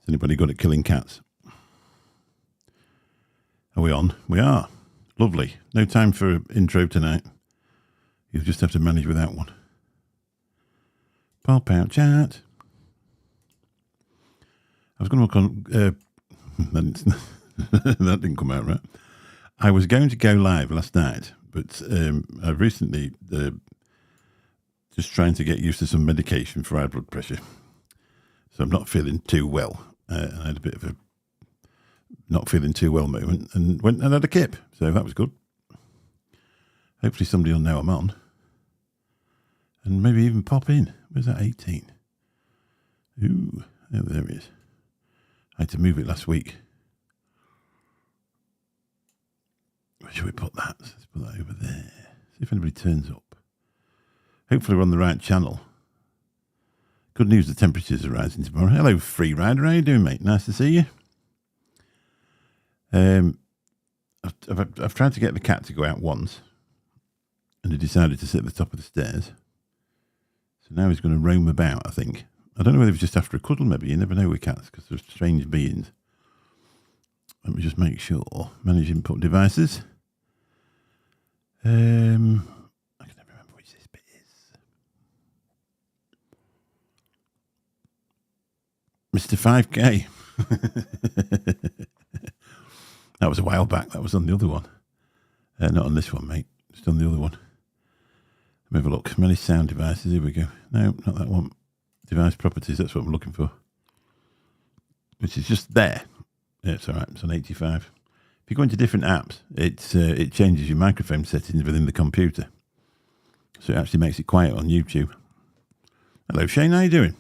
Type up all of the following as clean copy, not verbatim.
Is anybody good at killing cats? Are we on? We are. Lovely. No time for intro tonight. You'll just have to manage without one. Pop out chat. I was going to look on... that didn't come out right. I was going to go live last night, but I've recently just trying to get used to some medication for high blood pressure. So I'm not feeling too well. I had a bit of a not feeling too well moment and went and had a kip. So that was good. Hopefully somebody will know I'm on. And maybe even pop in. Where's that 18? Ooh, oh, there it is. I had to move it last week. Where should we put that? Let's put that over there. See if anybody turns up. Hopefully we're on the right channel. Good news, the temperatures are rising tomorrow. Hello, Free Rider. How you doing, mate? Nice to see you. I've tried to get the cat to go out once, and he decided to sit at the top of the stairs. So now he's going to roam about, I think. I don't know whether he's just after a cuddle, maybe. You never know with cats, because they're strange beings. Let me just make sure. Manage input devices. I can never remember which this bit is. Mr. 5K. That was a while back. That was on the other one. Not on this one, mate. Just on the other one. Let me have a look. Manage sound devices. Here we go. No, not that one. Device properties. That's what I'm looking for. Which is just there. Yeah, it's all right. It's on 85. If you go into different apps, it changes your microphone settings within the computer. So it actually makes it quiet on YouTube. Hello, Shane. How you doing?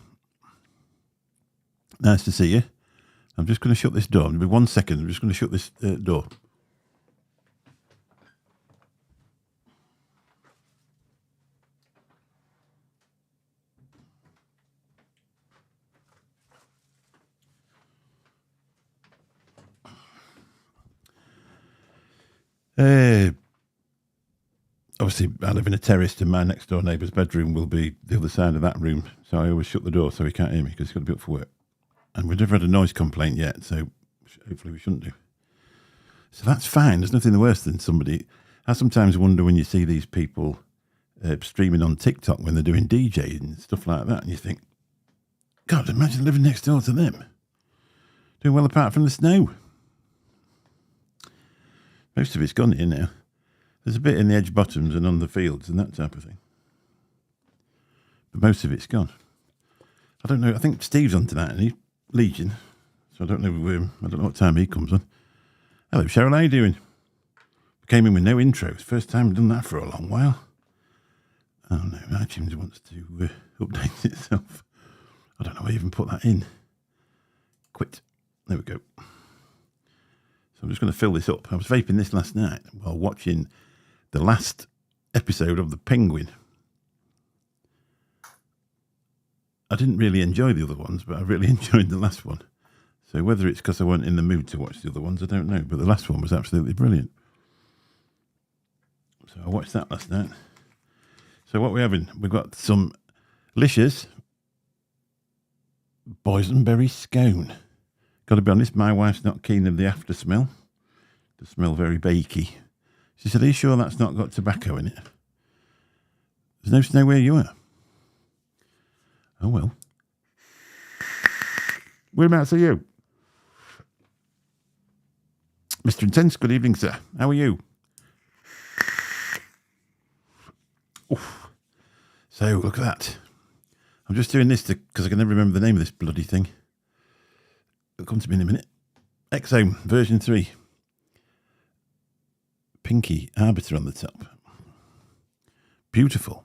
Nice to see you. I'm just going to shut this door. It'll be 1 second. I'm just going to shut this door. Obviously, I live in a terrace, and my next door neighbour's bedroom will be the other side of that room. So I always shut the door so he can't hear me because he's got to be up for work. And we've never had a noise complaint yet, so hopefully we shouldn't do. So that's fine. There's nothing worse than somebody... I sometimes wonder when you see these people streaming on TikTok when they're doing DJing and stuff like that, and you think, God, imagine living next door to them. Doing well apart from the snow. Most of it's gone here now. There's a bit in the edge bottoms and on the fields and that type of thing. But most of it's gone. I don't know. I think Steve's on tonight, and he's Legion. So I don't know what time he comes on. Hello, Cheryl. How you doing? Came in with no intros. First time I've done that for a long while. Oh no, iTunes wants to update itself. I don't know where I even put that in. Quit. There we go. So I'm just going to fill this up. I was vaping this last night while watching the last episode of The Penguin. I didn't really enjoy the other ones, but I really enjoyed the last one. So whether it's because I weren't in the mood to watch the other ones, I don't know. But the last one was absolutely brilliant. So I watched that last night. So what we're having, we've got some Licious boysenberry scone. Got to be honest, my wife's not keen of the after smell. The smell very bakey. She said, are you sure that's not got tobacco in it? There's no snow where you are. Oh, well. Whereabouts are you? Mr. Intense, good evening, sir. How are you? Oof. So, look at that. I'm just doing this because I can never remember the name of this bloody thing. It'll come to me in a minute. Exome, version 3. Pinky Arbiter on the top. Beautiful.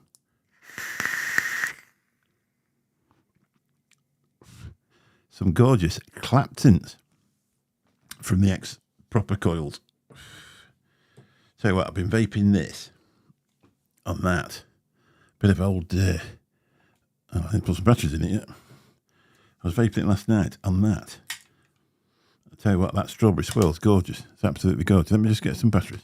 Some gorgeous Claptons from the ex-proper coils. Tell you what, I've been vaping this on that. Bit of old... I didn't put some batteries in it yet. I was vaping it last night on that. I'll tell you what, that strawberry swirl's gorgeous. It's absolutely gorgeous. Let me just get some batteries.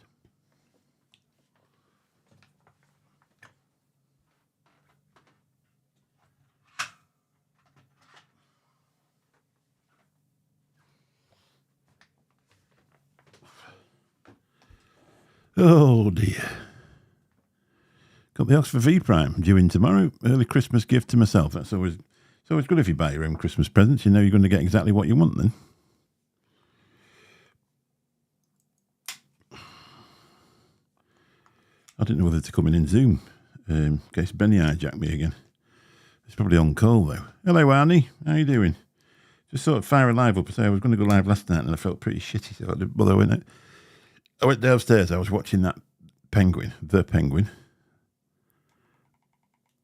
Oh dear. Got the Oxford V Prime due in tomorrow. Early Christmas gift to myself. It's always good if you buy your own Christmas presents. You know you're going to get exactly what you want then. I didn't know whether to come in Zoom. In case Benny hijacked me again. It's probably on call though. Hello Arnie, how you doing? Just sort of fire a live up and say I was going to go live last night and I felt pretty shitty, so I didn't bother. I went downstairs, I was watching the penguin,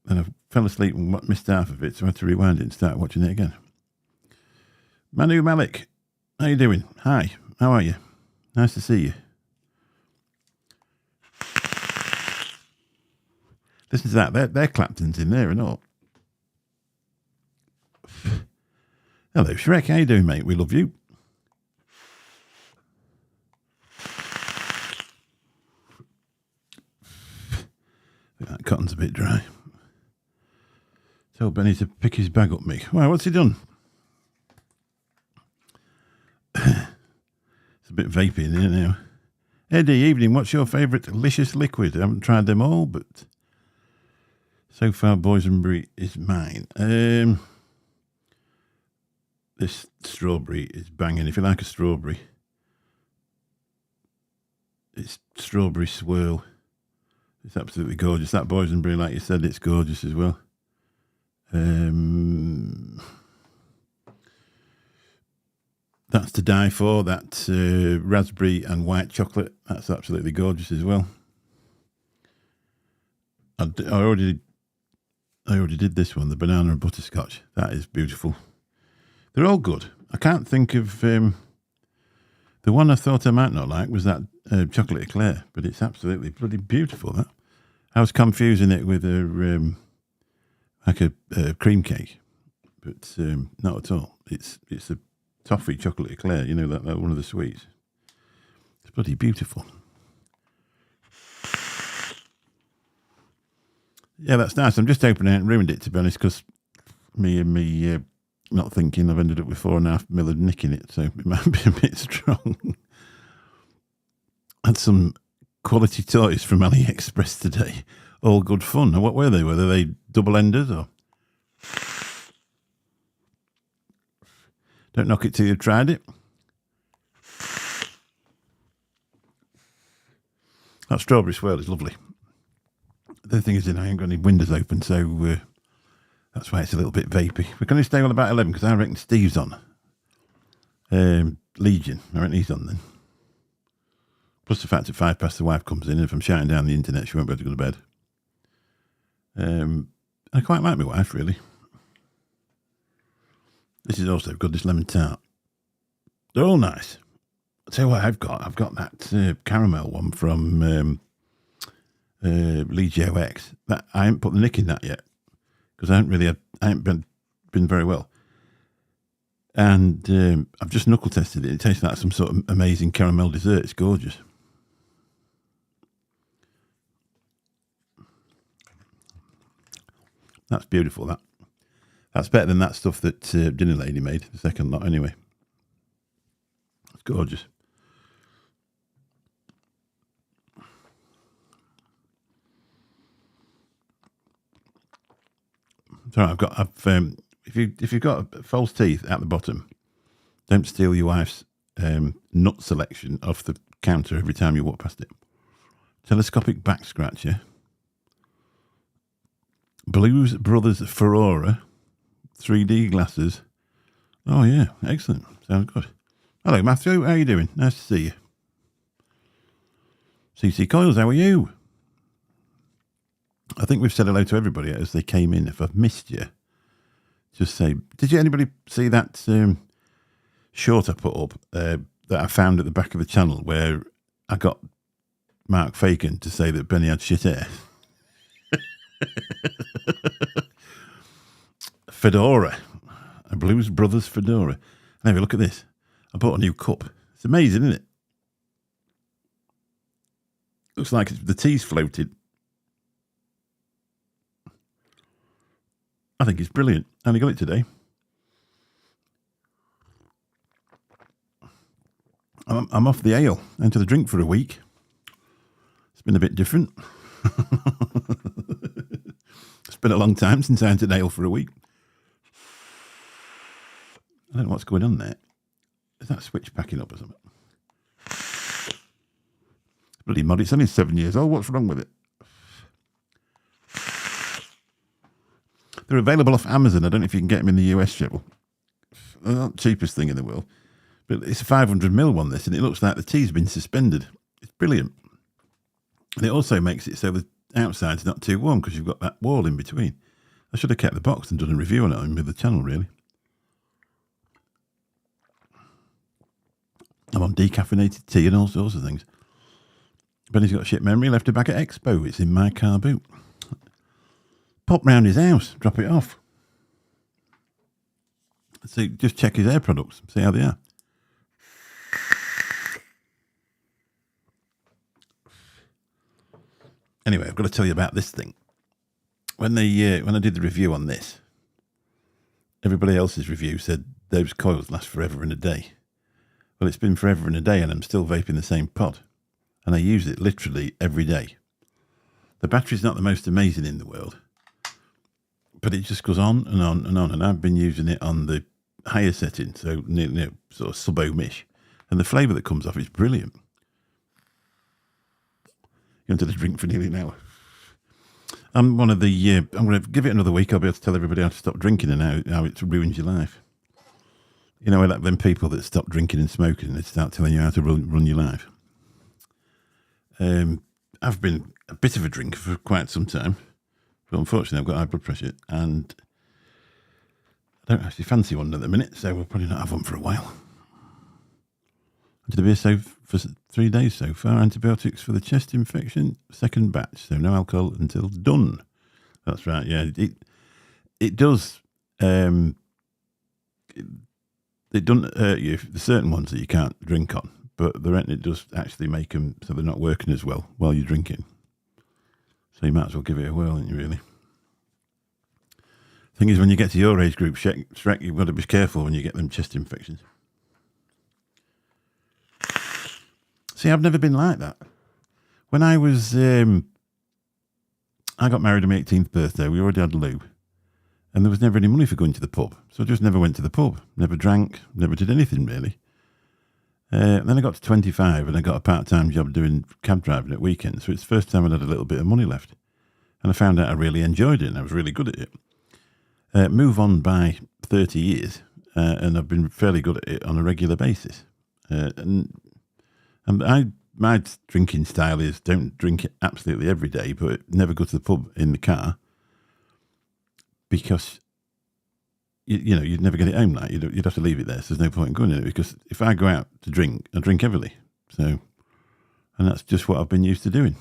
and I fell asleep and missed half of it, so I had to rewind it and start watching it again. Manu Malik, how you doing? Hi, how are you? Nice to see you. Listen to that, they're Clapton's in there and all. Hello Shrek, how you doing mate? We love you. That cotton's a bit dry. Tell Benny to pick his bag up, Mick. Wow, what's he done? It's a bit vapey in here now. Eddie, evening, what's your favourite delicious liquid? I haven't tried them all, but so far Boysenberry is mine. This strawberry is banging. If you like a strawberry, it's strawberry swirl. It's absolutely gorgeous. That Boysenberry, like you said, it's gorgeous as well. That's to die for. That raspberry and white chocolate. That's absolutely gorgeous as well. I already did this one, the banana and butterscotch. That is beautiful. They're all good. I can't think of the one I thought I might not like was that chocolate eclair, but it's absolutely bloody beautiful. That I was confusing it with a cream cake, but not at all. It's a toffee chocolate eclair. You know that one of the sweets. It's bloody beautiful. Yeah, that's nice. I'm just hoping I haven't ruined it, to be honest, because me not thinking, I've ended up with 4.5 mil of nick in it, so it might be a bit strong. Had some quality toys from AliExpress today. All good fun. What were they? Were they double-enders or? Don't knock it till you've tried it. That strawberry swirl is lovely. The thing is, I ain't got any windows open, so that's why it's a little bit vapey. We're going to stay on about 11 because I reckon Steve's on. Legion, I reckon he's on then. Plus the fact at 5 past the wife comes in, and if I'm shouting down the internet, she won't be able to go to bed. I quite like my wife, really. This is also good, this lemon tart. They're all nice. I'll tell you what I've got that caramel one from Legio X. That I haven't put the nick in that yet because I haven't been very well. And I've just knuckle tested it. It tastes like some sort of amazing caramel dessert. It's gorgeous. That's beautiful, that. That's better than that stuff that Dinner Lady made, the second lot, anyway. It's gorgeous. Sorry, if you've got false teeth at the bottom, don't steal your wife's nut selection off the counter every time you walk past it. Telescopic back scratcher. Blues Brothers Furora. 3D glasses. Oh, yeah. Excellent. Sounds good. Hello, Matthew. How are you doing? Nice to see you. CC Coils, how are you? I think we've said hello to everybody as they came in. If I've missed you, just say, did anybody see that short I put up that I found at the back of the channel where I got Mark Fagan to say that Benny had shit hair? Fedora. A Blues Brothers Fedora. Anyway, look at this. I bought a new cup. It's amazing, isn't it? Looks like the tea's floated. I think it's brilliant. I only got it today. I'm off the ale into the drink for a week. been a bit different. It's been a long time since I had a nail for a week. I don't know what's going on there. Is that switch packing up or something? Bloody mod, it's only 7 years old. What's wrong with it? They're available off Amazon. I don't know if you can get them in the US yet. They're not the cheapest thing in the world. But it's a 500ml one, this, and it looks like the tea's been suspended. It's brilliant. And it also makes it so the outside's not too warm because you've got that wall in between. I should have kept the box and done a review on it with the channel, really. I'm on decaffeinated tea and all sorts of things. Benny's got shit memory, left it back at Expo. It's in my car boot. Pop round his house, drop it off. So just check his air products, see how they are. Anyway, I've got to tell you about this thing. When I did the review on this, everybody else's review said those coils last forever and a day. Well, it's been forever and a day and I'm still vaping the same pod. And I use it literally every day. The battery's not the most amazing in the world, but it just goes on and on and on. And I've been using it on the higher setting, so sort of sub-ohmish. And the flavour that comes off is brilliant. Going to the drink for nearly an hour. I'm one of the. I'm going to give it another week. I'll be able to tell everybody how to stop drinking and how it ruins your life. You know, like them people that stop drinking and smoking and they start telling you how to run your life. I've been a bit of a drinker for quite some time, but unfortunately I've got high blood pressure and I don't actually fancy one at the minute, so we'll probably not have one for a while. I did a beer so for 3 days so far. Antibiotics for the chest infection, second batch, so no alcohol until done. That's right, yeah. It does. It doesn't hurt you. There's certain ones that you can't drink on, but it does actually make them so they're not working as well while you're drinking. So you might as well give it a whirl, ain't you, really? Thing is, when you get to your age group, Shrek, you've got to be careful when you get them chest infections. See, I've never been like that. When I was, I got married on my 18th birthday. We already had Lou. And there was never any money for going to the pub. So I just never went to the pub. Never drank. Never did anything, really. Then I got to 25 and I got a part-time job doing cab driving at weekends. So it's the first time I'd had a little bit of money left. And I found out I really enjoyed it and I was really good at it. Move on by 30 years and I've been fairly good at it on a regular basis. My drinking style is don't drink it absolutely every day, but never go to the pub in the car because you know you'd never get it home. Like you'd have to leave it there. So there's no point in going in it because if I go out to drink, I drink heavily. So, and that's just what I've been used to doing.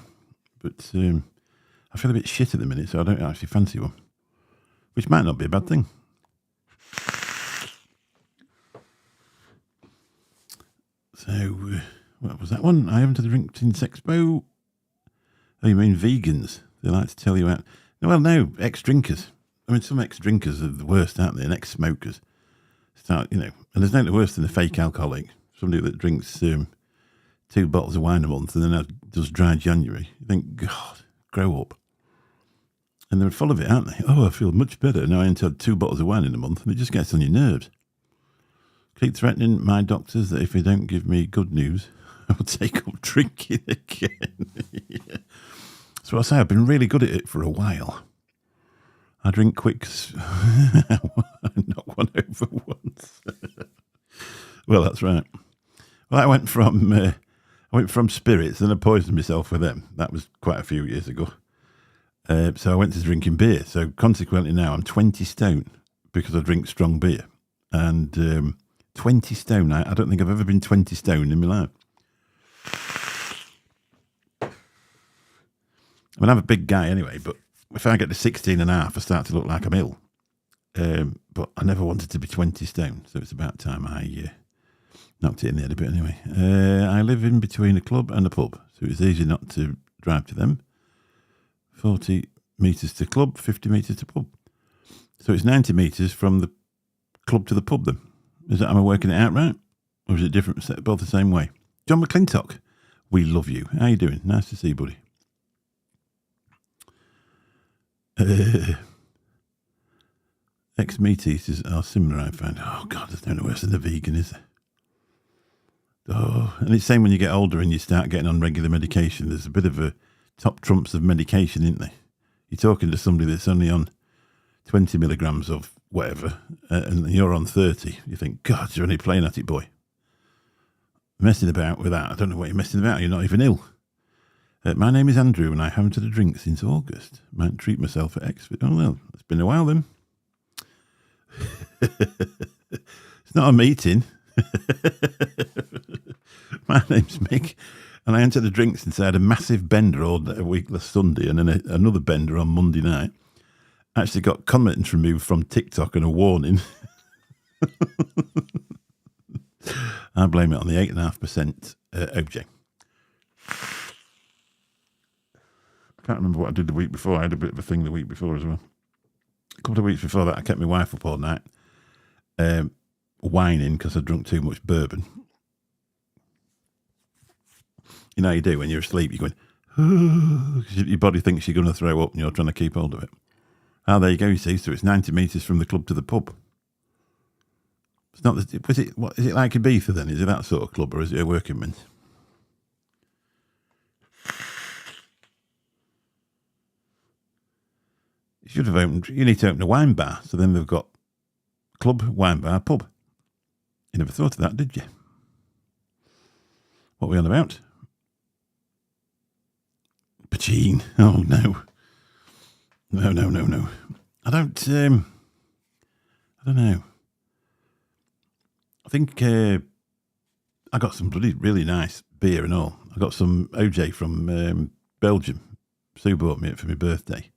But I feel a bit shit at the minute, so I don't actually fancy one, which might not be a bad thing. So. What was that one? I haven't had a drink since Expo. Oh, you mean vegans? They like to tell you out. Well, no, ex-drinkers. I mean, some ex-drinkers are the worst, aren't they? And ex-smokers. And there's nothing worse than a fake alcoholic. Somebody that drinks 2 bottles of wine a month and then does dry January. You think, God, grow up. And they're full of it, aren't they? Oh, I feel much better. Now I ain't had 2 bottles of wine in a month. And it just gets on your nerves. Keep threatening my doctors that if they don't give me good news, I will take up drinking again. Yeah. So I say I've been really good at it for a while. I drink quicks. I knock one over once. Well, that's right. Well, I went from spirits and I poisoned myself with them. That was quite a few years ago. So I went to drinking beer. So consequently now I'm 20 stone because I drink strong beer. And 20 stone. I don't think I've ever been 20 stone in my life. I mean, I'm a big guy anyway, but if I get to 16 and a half, I start to look like I'm ill. But I never wanted to be 20 stone, so it's about time I knocked it in the head a bit anyway. I live in between a club and a pub, so it's easy not to drive to them. 40 metres to club, 50 metres to pub. So it's 90 metres from the club to the pub then. Am I working it out right? Or is it different, both the same way? John McClintock, we love you. How you doing? Nice to see you, buddy. Ex-meat eaters are similar, I find. Oh, God, there's no worse than a vegan, is there? Oh, and it's the same when you get older and you start getting on regular medication. There's a bit of a top trumps of medication, isn't there? You're talking to somebody that's only on 20 milligrams of whatever, and you're on 30. You think, God, you're only playing at it, boy. Messing about with that. I don't know what you're messing about. You're not even ill. My name is Andrew, and I haven't had a drink since August. Might treat myself at X. Oh, well, it's been a while then. It's not a meeting. My name's Mick, and I haven't had a drink since I had a massive bender all week last Sunday, and then another bender on Monday night. I actually got comments removed from TikTok and a warning. I blame it on the 8.5% OJ. I can't remember what I did the week before. I had a bit of a thing the week before as well. A couple of weeks before that, I kept my wife up all night, whining because I drunk too much bourbon. You know how you do when you're asleep, you're going, your body thinks you're going to throw up and you're trying to keep hold of it. Oh, there you go, you see. So it's 90 metres from the club to the pub. It's not. What is it like Ibiza then? Is it that sort of club, or is it a working man's? You should have opened. You need to open a wine bar, so then they've got club, wine bar, pub. You never thought of that, did you? What are we on about? Pachin. Oh no. No. I don't know. I think I got some really nice beer and all. I got some OJ from Belgium. Sue bought me it for my birthday.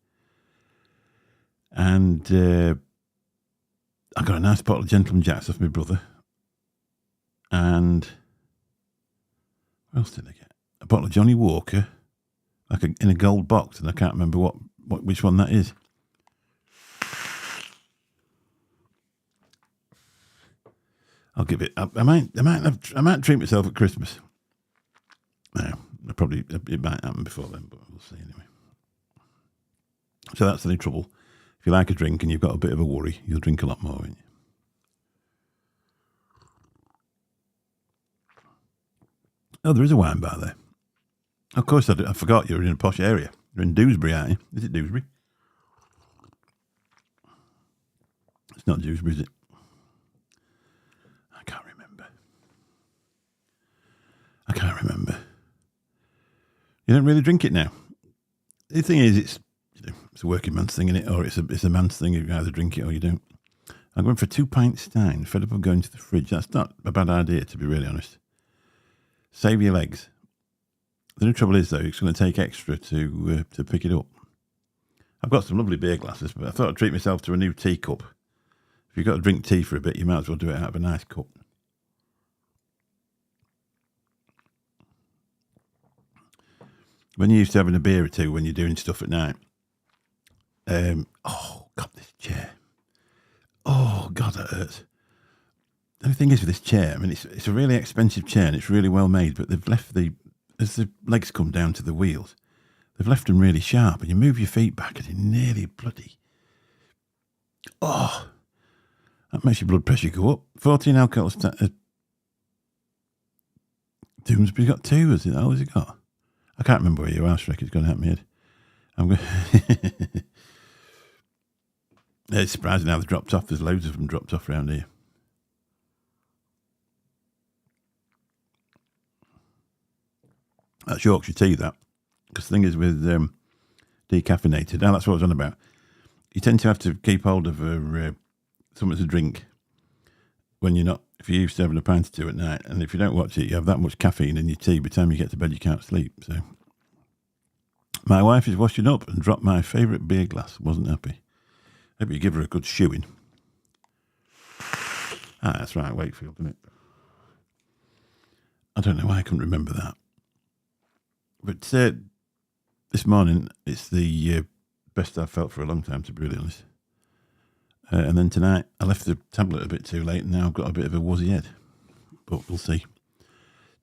And I got a nice bottle of Gentleman Jacks off my brother. And what else did I get? A bottle of Johnny Walker, like in a gold box, and I can't remember which one that is. I'll give it. I might treat myself at Christmas. No, it might happen before then, but we'll see anyway. So that's any trouble. If you like a drink and you've got a bit of a worry, you'll drink a lot more, won't you? Oh, there is a wine bar there. Of course, I forgot you're in a posh area. You're in Dewsbury, aren't you? Is it Dewsbury? It's not Dewsbury, is it? I can't remember. You don't really drink it now. The thing is, it's a working man's thing, isn't it? Or it's a man's thing. You either drink it or you don't. I'm going for a 2-pint Stein. Fed up of going to the fridge. That's not a bad idea, to be really honest. Save your legs. The only trouble is, though, it's going to take extra to pick it up. I've got some lovely beer glasses, but I thought I'd treat myself to a new teacup. If you've got to drink tea for a bit, you might as well do it out of a nice cup. When you're used to having a beer or two when you're doing stuff at night. Oh, God, this chair. Oh, God, that hurts. The only thing is with this chair, I mean, it's a really expensive chair and it's really well made, but they've left as the legs come down to the wheels, they've left them really sharp, and you move your feet back and it nearly bloody... Oh, that makes your blood pressure go up. 14 alcohol... Doomsbury's got 2, is it? How has it got? I can't remember where your house record's going to my head. I'm going. It's surprising how they've dropped off. There's loads of them dropped off around here. That's Yorkshire tea, that. Because the thing is with decaffeinated, now that's what I was on about. You tend to have to keep hold of something to drink when you're not, if you're used to having a pint or two at night, and if you don't watch it, you have that much caffeine in your tea. By the time you get to bed, you can't sleep. So, my wife is washing up and dropped my favourite beer glass. Wasn't happy. Maybe you give her a good shoeing. That's right, Wakefield, isn't it? I don't know why I couldn't remember that. But this morning, it's the best I've felt for a long time, to be really honest. And then tonight, I left the tablet a bit too late, and now I've got a bit of a wuzzy head. But we'll see.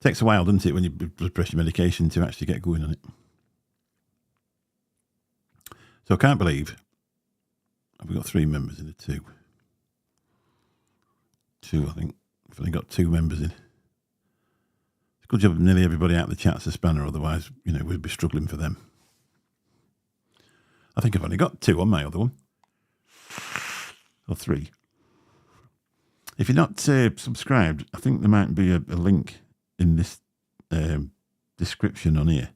Takes a while, doesn't it, when you blood pressure medication to actually get going on it. So I can't believe we got 3 members in a 2? 2, I think. We've only got 2 members in. It's a good job of nearly everybody out of the chat's a spanner, otherwise, we'd be struggling for them. I think I've only got 2 on my other one. Or 3. If you're not subscribed, I think there might be a link in this description on here.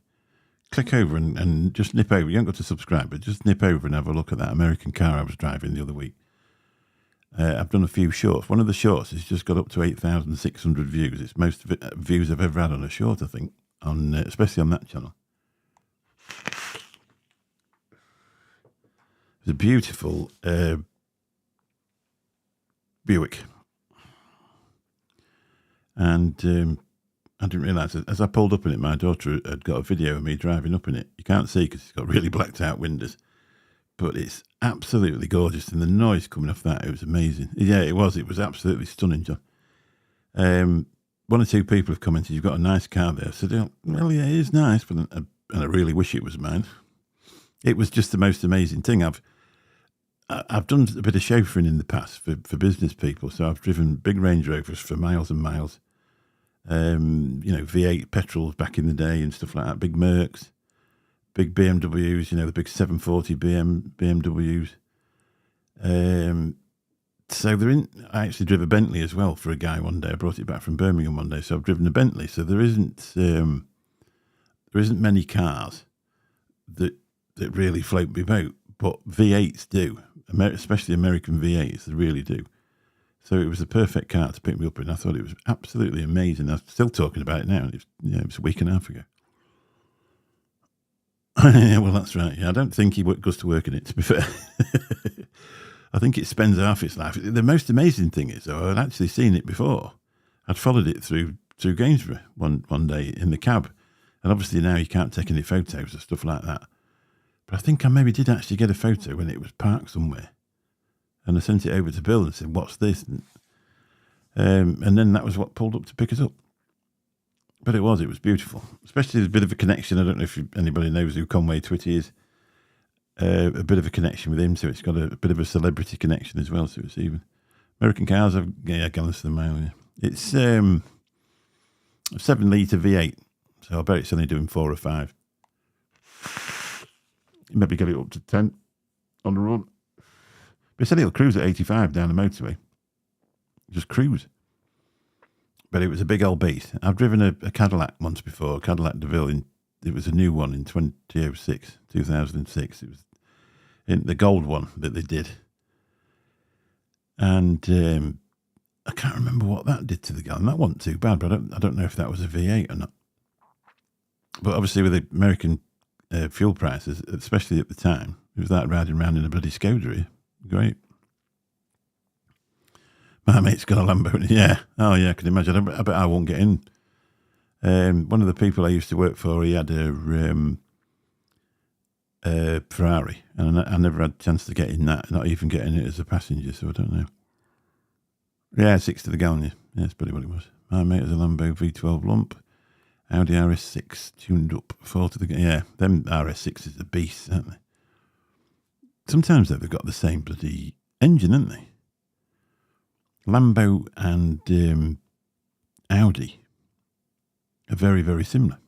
Click over and just nip over. You don't got to subscribe, but just nip over and have a look at that American car I was driving the other week. I've done a few shorts. One of the shorts has just got up to 8,600 views. It's most views I've ever had on a short, I think, especially on that channel. It's a beautiful Buick. And I didn't realise, as I pulled up in it, my daughter had got a video of me driving up in it. You can't see because it's got really blacked out windows. But it's absolutely gorgeous. And the noise coming off that, it was amazing. Yeah, it was. It was absolutely stunning, John. 1 or 2 people have commented, you've got a nice car there. I said, well, yeah, it is nice, but and I really wish it was mine. It was just the most amazing thing. I've done a bit of chauffeuring in the past for business people. So I've driven big Range Rovers for miles and miles. V8 petrols back in the day and stuff like that. Big Mercs, big BMWs, the big 740 BMWs. So I actually drove a Bentley as well for a guy one day. I brought it back from Birmingham one day. So I've driven a Bentley. So there isn't many cars that really float my boat, but V8s do, especially American V8s, they really do. So it was the perfect car to pick me up in. I thought it was absolutely amazing. I'm still talking about it now. And it was a week and a half ago. Yeah, well, that's right. Yeah, I don't think he goes to work in it, to be fair. I think it spends half its life. The most amazing thing is, though, I'd actually seen it before. I'd followed it through Gainsborough one day in the cab. And obviously now you can't take any photos or stuff like that. But I think I maybe did actually get a photo when it was parked somewhere. And I sent it over to Bill and said, what's this? And then that was what pulled up to pick us up. But it was beautiful. Especially there's a bit of a connection. I don't know if anybody knows who Conway Twitty is. A bit of a connection with him, so it's got a bit of a celebrity connection as well. So it's even. American cars, Gallons to the Mile, yeah. It's a 7-litre V8. So I bet it's only doing 4 or 5. You maybe get it up to 10 on the run. But it said it'll cruise at 85 down the motorway. Just cruise. But it was a big old beast. I've driven a Cadillac once before, a Cadillac DeVille. It was a new one in 2006. It was in the gold one that they did. And I can't remember what that did to the gun. That wasn't too bad, but I don't know if that was a V8 or not. But obviously with the American fuel prices, especially at the time, it was like riding around in a bloody Skoda here. Great. My mate's got a Lambo. Yeah. Oh, yeah, I can imagine. I bet I won't get in. One of the people I used to work for, he had a Ferrari, and I never had a chance to get in that, not even getting it as a passenger, so I don't know. Yeah, 6 to the gallon, yeah. Yeah, that's probably what it was. My mate has a Lambo V12 lump, Audi RS6 tuned up, 4 to the gallon. Yeah, them RS6s are beasts, aren't they? Sometimes, though, they've got the same bloody engine, haven't they? Lambo and Audi are very, very similar.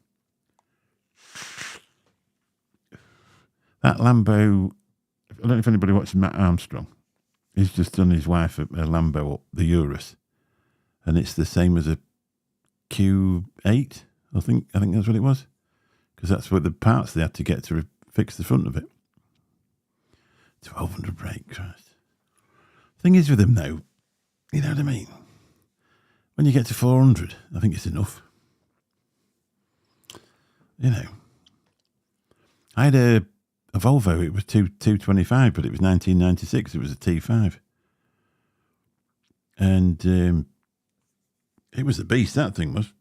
That Lambo, I don't know if anybody watches Matt Armstrong. He's just done his wife a Lambo up the Urus. And it's the same as a Q8, I think that's what it was. Because that's what the parts they had to get to fix the front of it. 1,200 brake, Christ. Thing is with them, though, you know what I mean? When you get to 400, I think it's enough. You know. I had a Volvo, it was 225, but it was 1996, it was a T5. And it was a beast, that thing was.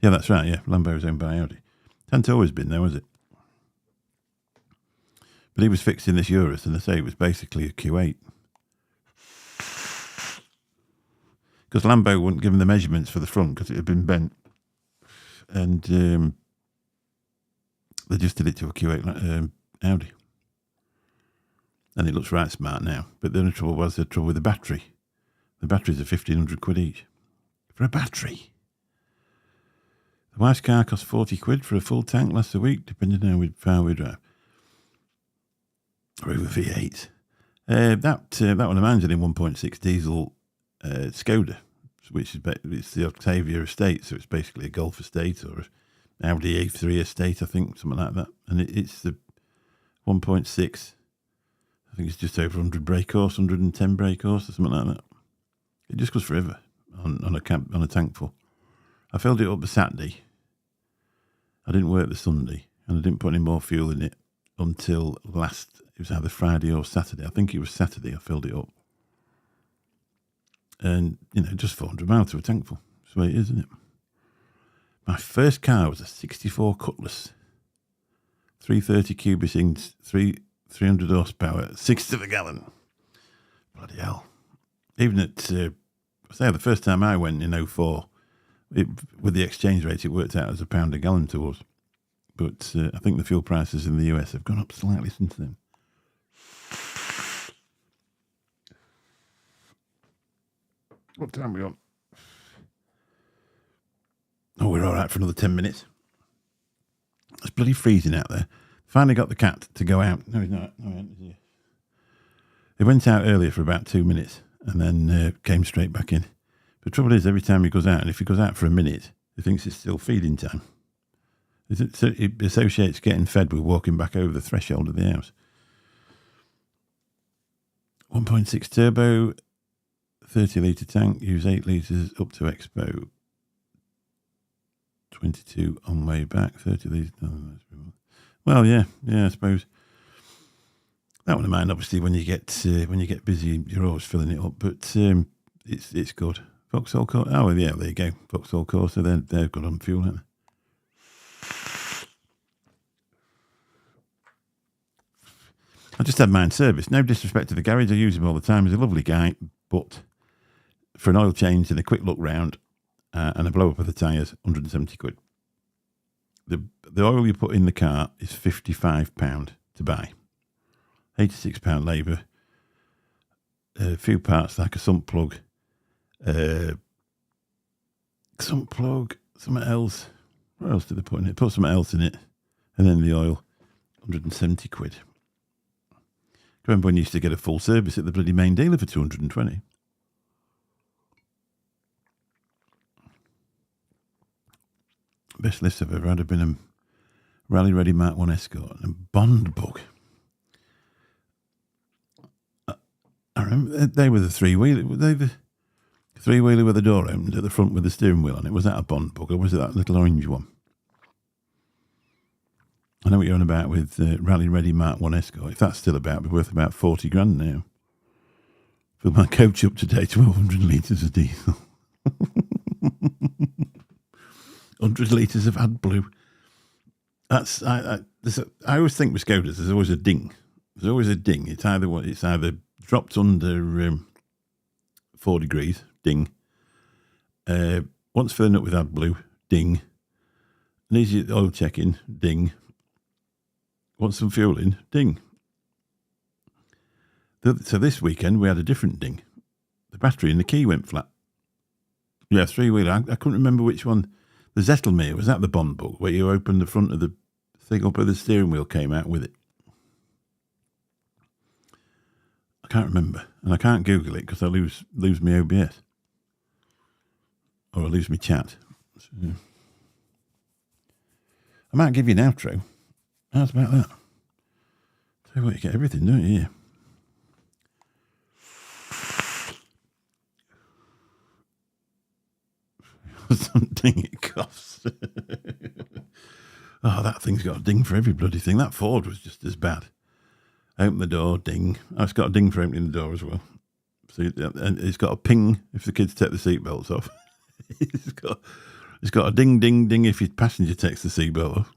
Yeah, that's right, yeah. Lambo was owned by Audi. Hadn't always been there, was it? But he was fixing this Urus, and I say it was basically a Q8. Because Lambo wouldn't give him the measurements for the front because it had been bent and they just did it to a Q8 Audi. And it looks right smart now. But the only trouble was the trouble with the battery. The batteries are 1,500 quid each. For a battery. The wife's car cost 40 quid for a full tank last a week, depending on how far we drive. Or over V8. That one of mine's in 1.6 diesel Skoda, which is it's the Octavia estate, so it's basically a Golf estate or an Audi A3 estate, I think, something like that. And it's the 1.6. I think it's just over 100 brake horse, 110 brake horse, or something like that. It just goes forever on a tank full. I filled it up the Saturday. I didn't work the Sunday, and I didn't put any more fuel in it until it was either Friday or Saturday. I think it was Saturday I filled it up. And, just 400 miles to a tank full. That's the way it is, isn't it? My first car was a 64 Cutlass. 330 cubic inch, 300 horsepower, 6 to the gallon. Bloody hell. Even at, the first time I went in 04, with the exchange rate, it worked out as £1 a gallon to us. But I think the fuel prices in the US have gone up slightly since then. What time are we on? Oh, we're all right for another 10 minutes. It's bloody freezing out there. Finally got the cat to go out. No, he's not. No, he went out earlier for about 2 minutes and then came straight back in. The trouble is, every time he goes out, and if he goes out for a minute, he thinks it's still feeding time. It associates getting fed with walking back over the threshold of the house. 1.6 turbo, 30 litre tank, use 8 litres up to Expo. 22 on way back, 30 litres. Well, yeah, I suppose. That one of mine, obviously, when you get busy, you're always filling it up, but it's good. Vauxhall Corsa. Oh, yeah, there you go. Vauxhall Corsa, they're good on fuel, aren't they? I just had mine serviced. No disrespect to the garage. I use him all the time. He's a lovely guy, but for an oil change and a quick look round and a blow up of the tyres, 170 quid. The oil you put in the car is £55 to buy. £86 labour. A few parts like a sump plug. Something else. What else did they put in it? Put something else in it. And then the oil, 170 quid. I remember when you used to get a full service at the bloody main dealer for 220. Best list I've ever had have been a Rally Ready Mark 1 Escort and a Bond Bug. I remember they were the three-wheeler. Were they the three-wheeler with the door opened at the front with the steering wheel on it? Was that a Bond Bug or was it that little orange one? I know what you're on about with Rally Ready Mark 1 Escort. If that's still about, it'd be worth about 40 grand now. Fill my coach up today, 1,200 litres of diesel. 100 litres of AdBlue. That's I always think with Skodas, there's always a ding. There's always a ding. It's either dropped under 4 degrees, ding. Once filling up with AdBlue, ding. Needs your oil checking, ding. Want some fuel in, ding. So this weekend we had a different ding. The battery in the key went flat. Yeah, three-wheeler. I couldn't remember which one. The Zettelmeer, was that the Bond Bug, where you opened the front of the thing up where the steering wheel came out with it? I can't remember. And I can't Google it because I lose my OBS. Or I lose my chat. So, yeah. I might give you an outro. How's about that? Tell you what, you get everything, don't you? Some ding it coughs. Oh, that thing's got a ding for every bloody thing. That Ford was just as bad. Open the door, ding. Oh, it's got a ding for opening the door as well. So, and it's got a ping if the kids take the seatbelts off. It's got a ding, ding, ding if your passenger takes the seatbelt off.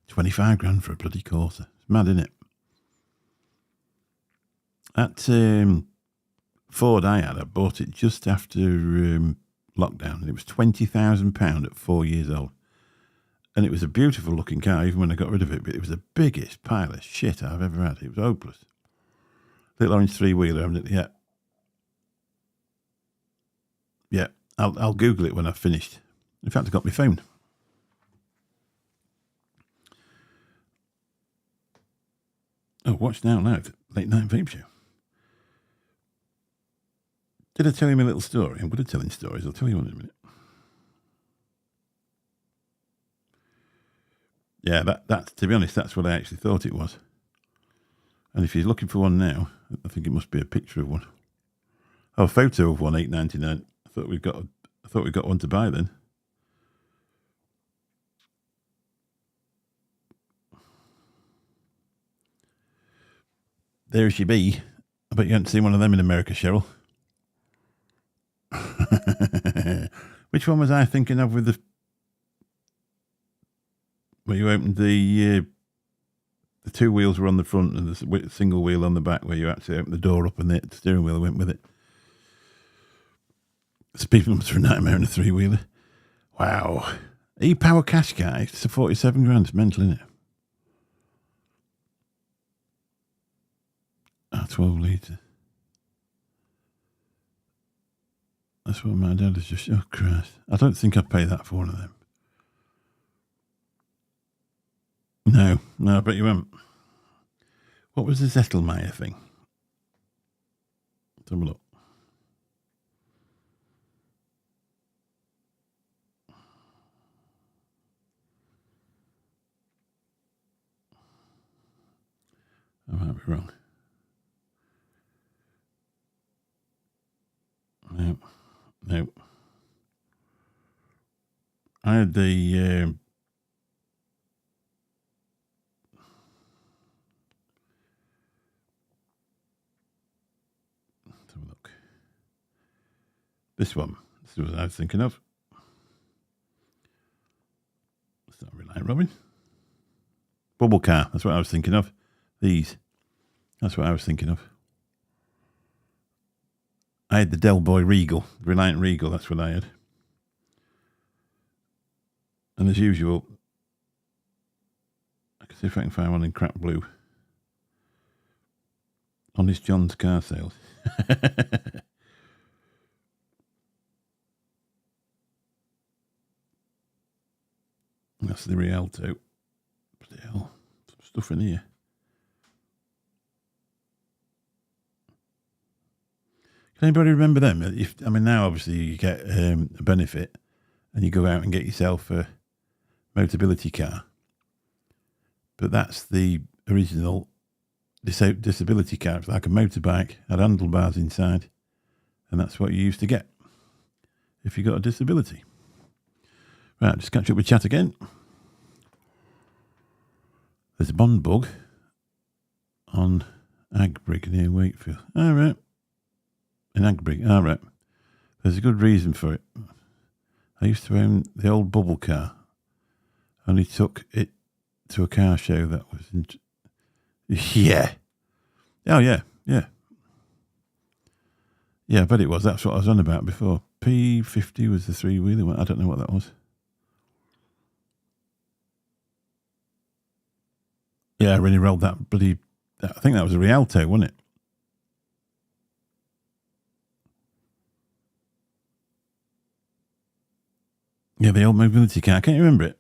25 grand for a bloody Corsa. It's mad, isn't it? That Ford I bought it just after lockdown, and it was £20,000 at 4 years old. And it was a beautiful looking car, even when I got rid of it, but it was the biggest pile of shit I've ever had. It was hopeless. Little orange three-wheeler, haven't it? Yeah. Yeah, I'll Google it when I've finished. In fact, I got my phone. Oh, Watch Now Loud, Late Night Vape Show. Did I tell you my little story? I'm good at telling stories. I'll tell you one in a minute. Yeah, that to be honest, that's what I actually thought it was. And if you're looking for one now, I think it must be a picture of one. Oh, a photo of one, $8.99. I thought we got one to buy then. There she be. I bet you haven't seen one of them in America, Cheryl. Which one was I thinking of with the... Where you opened the two wheels were on the front and the single wheel on the back, where you actually opened the door up and the steering wheel went with it. So people must have a nightmare in a three-wheeler. Wow. E-Power Qashqai, it's a 47 grand. It's mental, isn't it? 12 litre. That's what my dad has just... Oh, Christ. I don't think I'd pay that for one of them. No, I bet you won't. What was the Zettelmeyer thing? Let's have a look. I might be wrong. No. I had the... let's have a look. This one. This is what I was thinking of. It's not Reliant Robin. Bubble car. That's what I was thinking of. These. That's what I was thinking of. I had the Del Boy Regal. Reliant Regal. That's what I had. And as usual, I can see if I can find one in crap blue. Honest John's car sales. That's the Rialto. Bloody hell. Some stuff in here. Can anybody remember them? Now obviously you get a benefit and you go out and get yourself a Motability car. But that's the original disability car. It's like a motorbike, had handlebars inside, and that's what you used to get if you got a disability. Right, just catch up with chat again. There's a bond bug on Agbrig near Wakefield. All right. In Agbrig, all right. There's a good reason for it. I used to own the old bubble car. Only took it to a car show that was in... Yeah. Oh, yeah. Yeah, I bet it was. That's what I was on about before. P50 was the three-wheeler one. I don't know what that was. Yeah, I really rolled that bloody... I think that was a Rialto, wasn't it? Yeah, the old mobility car. Can't you remember it?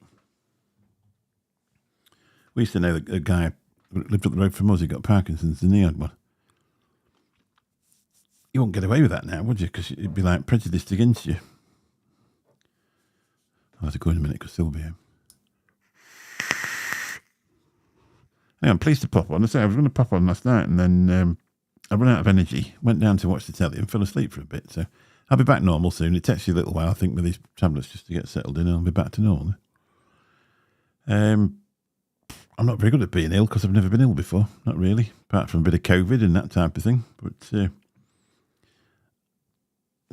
We used to know a guy who lived up the road from us. He got Parkinson's and he had one. You won't get away with that now, would you? Because it'd be like prejudiced against you. I'll have to go in a minute because Sylvia. Hey, I'm pleased to pop on. I say I was going to pop on last night and then I ran out of energy, went down to watch the telly and fell asleep for a bit. So I'll be back normal soon. It takes you a little while, I think, with these tablets just to get settled in and I'll be back to normal. I'm not very good at being ill because I've never been ill before. Not really, apart from a bit of COVID and that type of thing. But you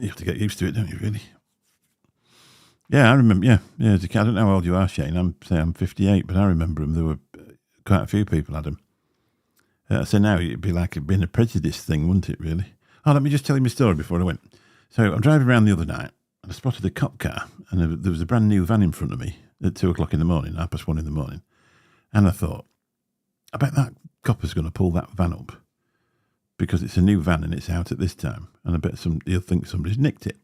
have to get used to it, don't you, really? Yeah, I remember, yeah. As a kid, I don't know how old you are, Shane. I'm 58, but I remember them. There were quite a few people had them. So now it'd be like being a prejudice thing, wouldn't it, really? Oh, let me just tell you my story before I went. So I'm driving around the other night, and I spotted a cop car, and there was a brand new van in front of me at 2 o'clock in the morning, 1:30 in the morning. And I thought, I bet that copper's going to pull that van up because it's a new van and it's out at this time. And I bet he'll think somebody's nicked it.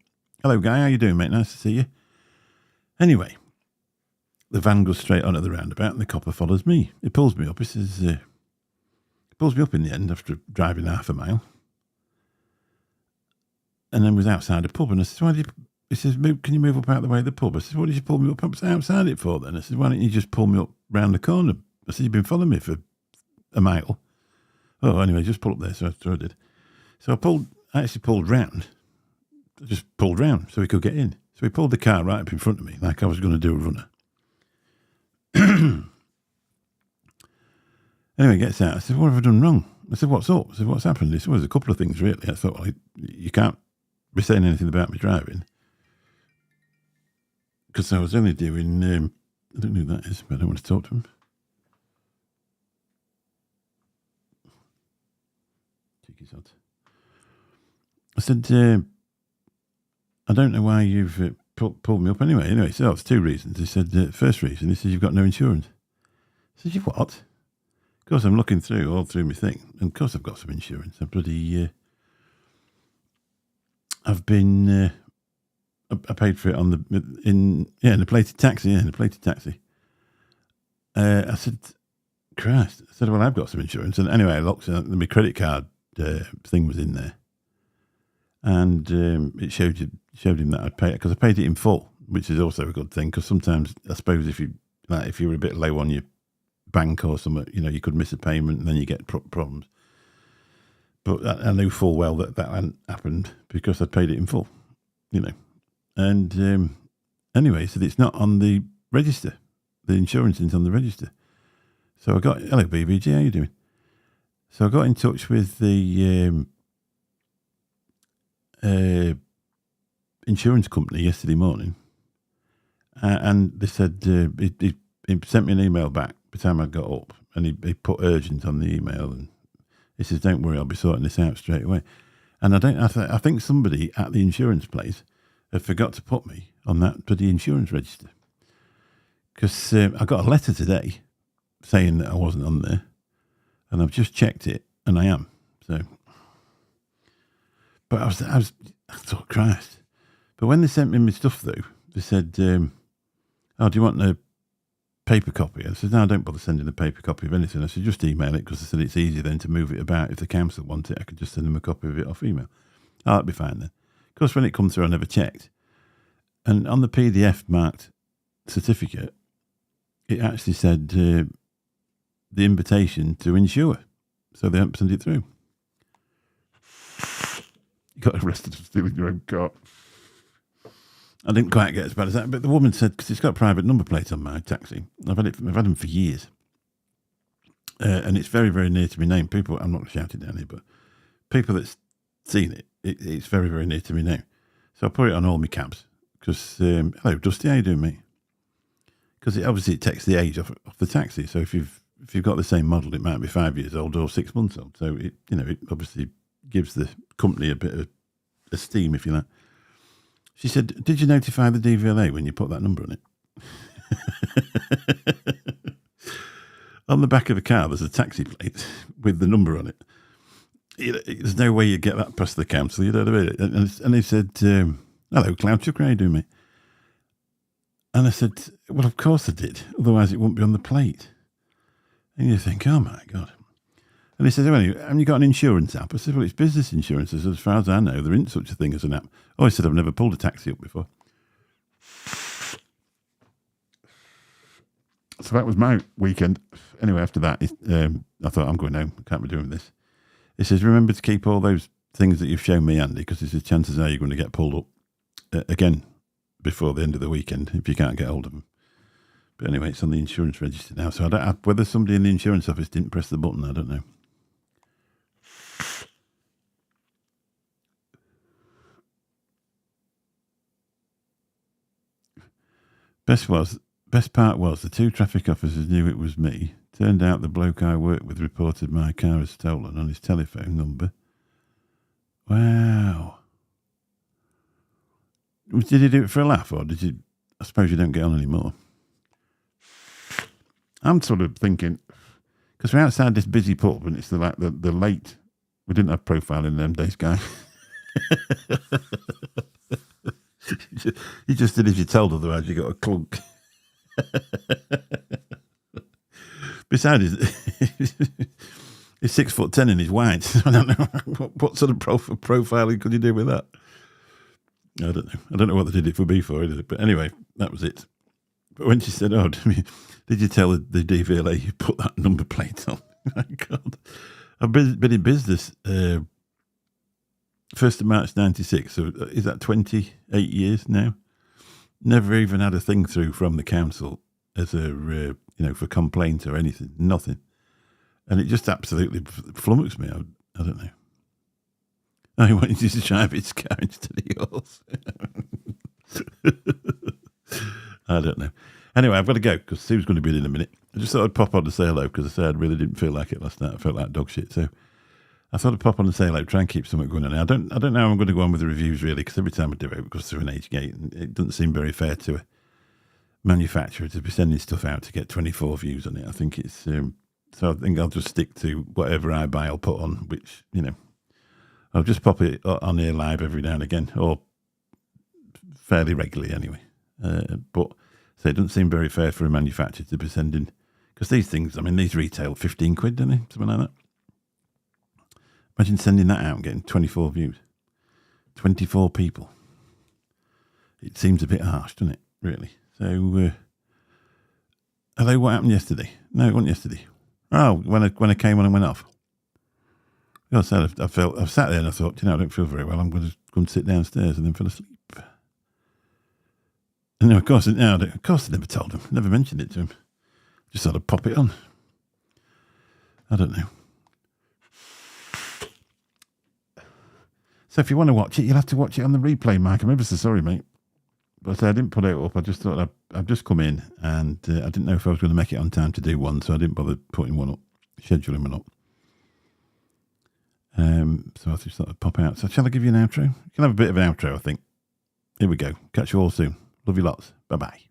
Hello, guy. How you doing, mate? Nice to see you. Anyway, the van goes straight on at the roundabout and the copper follows me. He pulls me up. He says, he pulls me up in the end after driving half a mile. And then was outside a pub. And I said, he says, can you move up out of the way of the pub? I said, what did you pull me up outside it for then? I said, why don't you just pull me up round the corner? I said, you've been following me for a mile. Oh, anyway, just pull up there. So I did. So I actually pulled round. I just pulled round so he could get in. So he pulled the car right up in front of me like I was going to do a runner. Anyway, he gets out. I said, what have I done wrong? I said, what's up? I said, what's happened? He said, well, there's a couple of things, really. I thought, well, you can't be saying anything about me driving. Because I was only doing, I don't know who that is, but I don't want to talk to him. Cheeky sod. I said, I don't know why you've pulled me up anyway. Anyway, so that's two reasons. He said, first reason, he says, you've got no insurance. I said, you what? Of course, I'm looking all through my thing. And of course, I've got some insurance. I've been, I paid for it in the plated taxi. Yeah, in the plated taxi. I said, Christ. I said, well, I've got some insurance. And anyway, I looked and my credit card thing was in there. And it showed him that I'd paid it because I paid it in full, which is also a good thing. Because sometimes, I suppose, if you were a bit low on your bank or something, you could miss a payment and then you get problems. But I knew full well that hadn't happened because I'd paid it in full, And anyway, so it's not on the register. The insurance isn't on the register. So I got, hello BBG, how you doing? So I got in touch with the insurance company yesterday morning, and they said he sent me an email back by the time I got up, and he put urgent on the email, and he says, "Don't worry, I'll be sorting this out straight away." And I think somebody at the insurance place had forgot to put me on that bloody insurance register because I got a letter today saying that I wasn't on there, and I've just checked it, and I am. So. But I thought, Christ. But when they sent me my stuff through, they said, oh, do you want a paper copy? I said, no, don't bother sending a paper copy of anything. I said, just email it because I said it's easier then to move it about. If the council want it, I could just send them a copy of it off email. Oh, that'd be fine then. Of course, when it comes through, I never checked. And on the PDF marked certificate, it actually said the invitation to insure. So they haven't sent it through. You got arrested for stealing your own car. I didn't quite get as bad as that, but the woman said, because it's got a private number plate on my taxi. I've had them for years. And it's very, very near to my name. People, I'm not going to shout it down here, but people that's seen it, it's very, very near to my name. So I put it on all my cabs. Because, hello, Dusty, how you doing, mate? Because it takes the age off the taxi. So if you've got the same model, it might be 5 years old or 6 months old. So it obviously gives the company a bit of esteem, if you like. She said, did you notify the DVLA when you put that number on it? On the back of the car, there's a taxi plate with the number on it. There's no way you'd get that past the council, you know what I mean? And they said, hello, Cloud Chucker, how you doing, mate? And I said, well, of course I did. Otherwise it wouldn't be on the plate. And you think, oh, my God. And he says, well, haven't you got an insurance app? I said, well, it's business insurance. I said, as far as I know, there isn't such a thing as an app. Oh, he said, I've never pulled a taxi up before. So that was my weekend. Anyway, after that, I thought, I'm going home. I can't be doing this. He says, remember to keep all those things that you've shown me, Andy, because there's chances are you're going to get pulled up again before the end of the weekend if you can't get hold of them. But anyway, it's on the insurance register now. So whether somebody in the insurance office didn't press the button, I don't know. Best part was the two traffic officers knew it was me. Turned out the bloke I worked with reported my car as stolen on his telephone number. Wow. Did you do it for a laugh, or did you? I suppose you don't get on anymore. I'm sort of thinking, because we're outside this busy pub, and it's the late. We didn't have profile in them days, guy. You just did as you told, otherwise you got a clunk. Besides, he's 6'10" and he's white. So I don't know what sort of profiling could you do with that. I don't know. I don't know what they did it for me for either. But anyway, that was it. But when she said, "Oh, did you tell the DVLA you put that number plate on?" My God, I've been in business 1st of March 96. So is that 28 years now? Never even had a thing through from the council as a for complaint or anything. Nothing, and it just absolutely flummoxed me. I don't know. I wanted you to drive its car instead of yours. I don't know. Anyway, I've got to go because Sue's going to be in a minute. I just thought I'd pop on to say hello because I said I really didn't feel like it last night. I felt like dog shit. So I thought I'd pop on and say hello, try and keep something going on. I don't know how I'm going to go on with the reviews really, because every time I do it goes through an age gate, and it doesn't seem very fair to a manufacturer to be sending stuff out to get 24 views on it. I think it's so I think I'll just stick to whatever I buy I'll put on, which, I'll just pop it on here live every now and again, or fairly regularly anyway. But so it doesn't seem very fair for a manufacturer to be sending, because these things, these retail 15 quid, don't they? Something like that. Imagine sending that out and getting 24 views. 24 people. It seems a bit harsh, doesn't it? Really. So, hello, what happened yesterday? No, it wasn't yesterday. Oh, when I came on and went off. I said, I sat there and I thought, I don't feel very well. I'm going to go and sit downstairs, and then fell asleep. And of course, I never told him. Never mentioned it to him. Just thought I'd pop it on. I don't know. So if you want to watch it, you'll have to watch it on the replay, Mike. I'm ever so sorry, mate. But I didn't put it up. I just thought I've just come in, and I didn't know if I was going to make it on time to do one, so I didn't bother putting one up, scheduling one up. So I just thought I'd pop out. So shall I give you an outro? You can have a bit of an outro, I think. Here we go. Catch you all soon. Love you lots. Bye-bye.